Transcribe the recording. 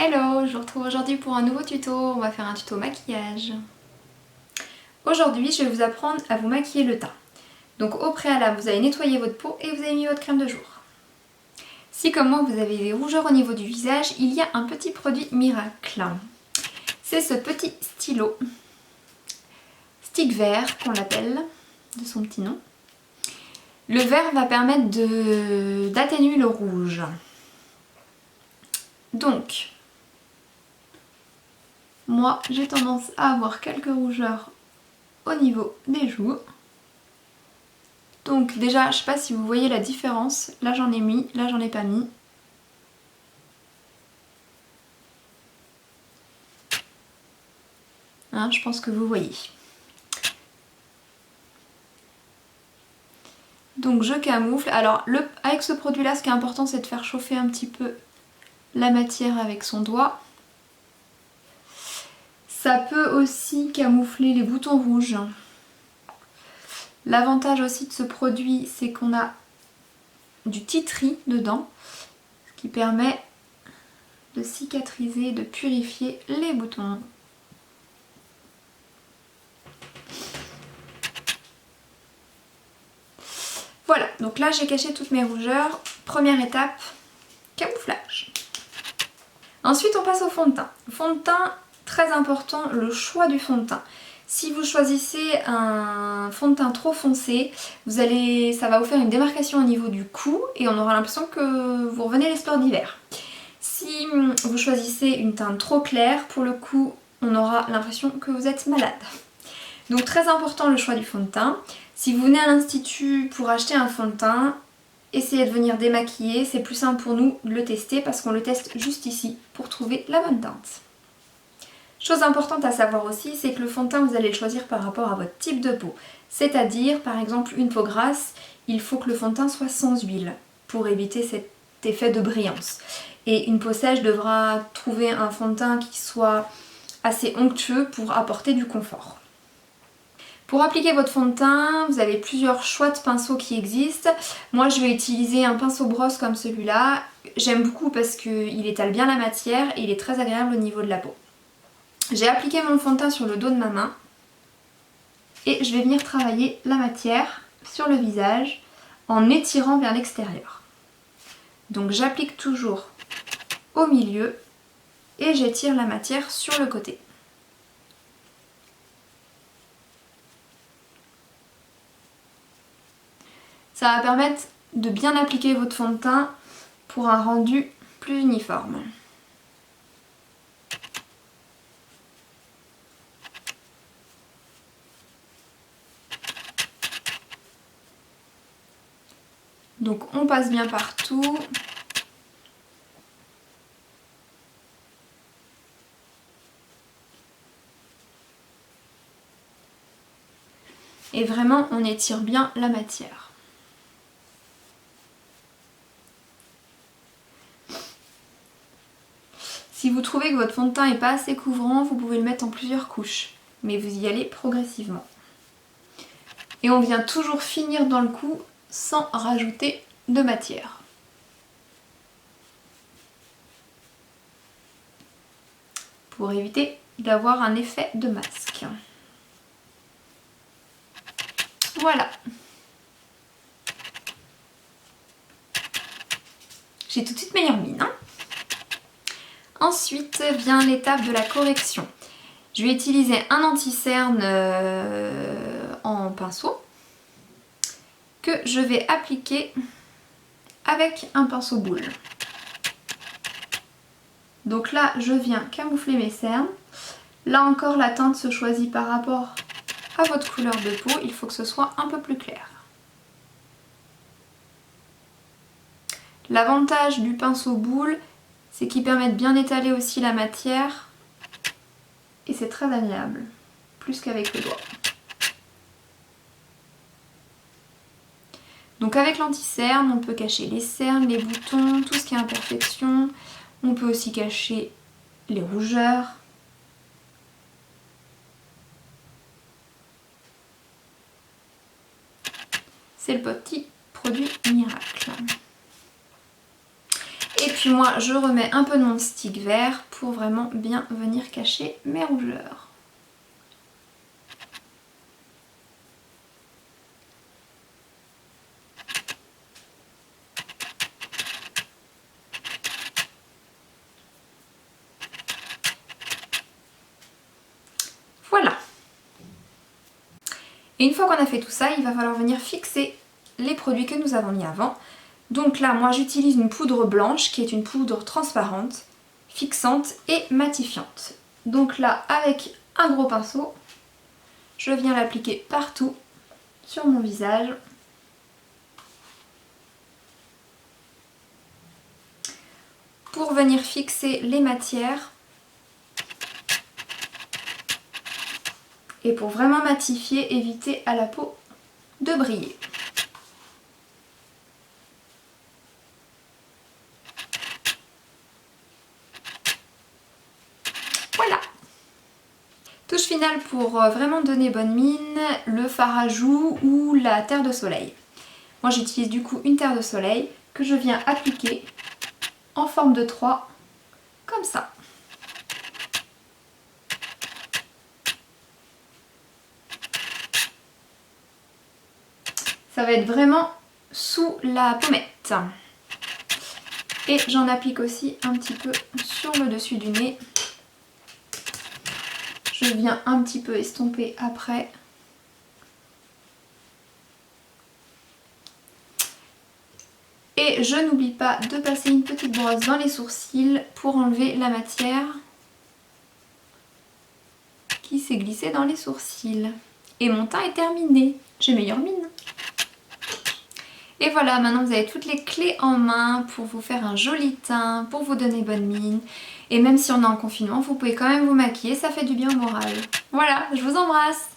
Hello, je vous retrouve aujourd'hui pour un nouveau tuto. On va faire un tuto maquillage. Aujourd'hui, je vais vous apprendre à vous maquiller le teint. Donc au préalable, vous allez nettoyer votre peau et vous avez mis votre crème de jour. Si comme moi vous avez des rougeurs au niveau du visage, il y a un petit produit miracle. C'est ce petit stylo, stick vert qu'on l'appelle, de son petit nom. Le vert va permettre d'atténuer le rouge. Donc, moi j'ai tendance à avoir quelques rougeurs au niveau des joues. Donc déjà, je sais pas si vous voyez la différence. Là j'en ai mis, là j'en ai pas mis. Hein, je pense que vous voyez. Donc je camoufle. Alors avec ce produit là, ce qui est important, c'est de faire chauffer un petit peu la matière avec son doigt. Ça peut aussi camoufler les boutons rouges. L'avantage aussi de ce produit, c'est qu'on a du tea tree dedans, ce qui permet de cicatriser, de purifier les boutons. Voilà, donc là j'ai caché toutes mes rougeurs. Première étape, camouflage. Ensuite on passe au fond de teint. Fond de teint, très important, le choix du fond de teint. Si vous choisissez un fond de teint trop foncé, ça va vous faire une démarcation au niveau du cou et on aura l'impression que vous revenez les sports d'hiver. Si vous choisissez une teinte trop claire, pour le coup, on aura l'impression que vous êtes malade. Donc très important le choix du fond de teint. Si vous venez à l'institut pour acheter un fond de teint, essayez de venir démaquiller, c'est plus simple pour nous de le tester parce qu'on le teste juste ici pour trouver la bonne teinte. Chose importante à savoir aussi, c'est que le fond de teint, vous allez le choisir par rapport à votre type de peau. C'est-à-dire, par exemple, une peau grasse, il faut que le fond de teint soit sans huile pour éviter cet effet de brillance. Et une peau sèche devra trouver un fond de teint qui soit assez onctueux pour apporter du confort. Pour appliquer votre fond de teint, vous avez plusieurs choix de pinceaux qui existent. Moi je vais utiliser un pinceau brosse comme celui-là. J'aime beaucoup parce qu'il étale bien la matière et il est très agréable au niveau de la peau. J'ai appliqué mon fond de teint sur le dos de ma main et je vais venir travailler la matière sur le visage en étirant vers l'extérieur. Donc j'applique toujours au milieu et j'étire la matière sur le côté. Ça va permettre de bien appliquer votre fond de teint pour un rendu plus uniforme. Donc on passe bien partout. Et vraiment on étire bien la matière. Si vous trouvez que votre fond de teint n'est pas assez couvrant, vous pouvez le mettre en plusieurs couches. Mais vous y allez progressivement. Et on vient toujours finir dans le cou sans rajouter de matière. Pour éviter d'avoir un effet de masque. Voilà. J'ai tout de suite meilleure mine. Hein. Ensuite vient l'étape de la correction. Je vais utiliser un anti-cerne en pinceau que je vais appliquer avec un pinceau boule. Donc là, je viens camoufler mes cernes. Là encore, la teinte se choisit par rapport à votre couleur de peau. Il faut que ce soit un peu plus clair. L'avantage du pinceau boule, c'est qu'il permet de bien étaler aussi la matière et c'est très agréable, plus qu'avec le doigt. Donc avec l'anti-cerne, on peut cacher les cernes, les boutons, tout ce qui est imperfection. On peut aussi cacher les rougeurs. C'est le petit produit miracle. Et Et puis moi je remets un peu de mon stick vert pour vraiment bien venir cacher mes rougeurs. Voilà. Et une fois qu'on a fait tout ça, il va falloir venir fixer les produits que nous avons mis avant. Donc là, moi j'utilise une poudre blanche qui est une poudre transparente, fixante et matifiante. Donc là, avec un gros pinceau, je viens l'appliquer partout sur mon visage. Pour venir fixer les matières et pour vraiment matifier, éviter à la peau de briller. Voilà. Touche finale pour vraiment donner bonne mine, le fard à joues ou la terre de soleil. Moi j'utilise du coup une terre de soleil que je viens appliquer en forme de 3, comme ça. Ça va être vraiment sous la pommette. Et j'en applique aussi un petit peu sur le dessus du nez. Je viens un petit peu estomper après. Et je n'oublie pas de passer une petite brosse dans les sourcils pour enlever la matière qui s'est glissée dans les sourcils. Et mon teint est terminé. J'ai meilleure mine. Et voilà, maintenant vous avez toutes les clés en main pour vous faire un joli teint, pour vous donner bonne mine. Et même si on est en confinement, vous pouvez quand même vous maquiller, ça fait du bien au moral. Voilà, je vous embrasse!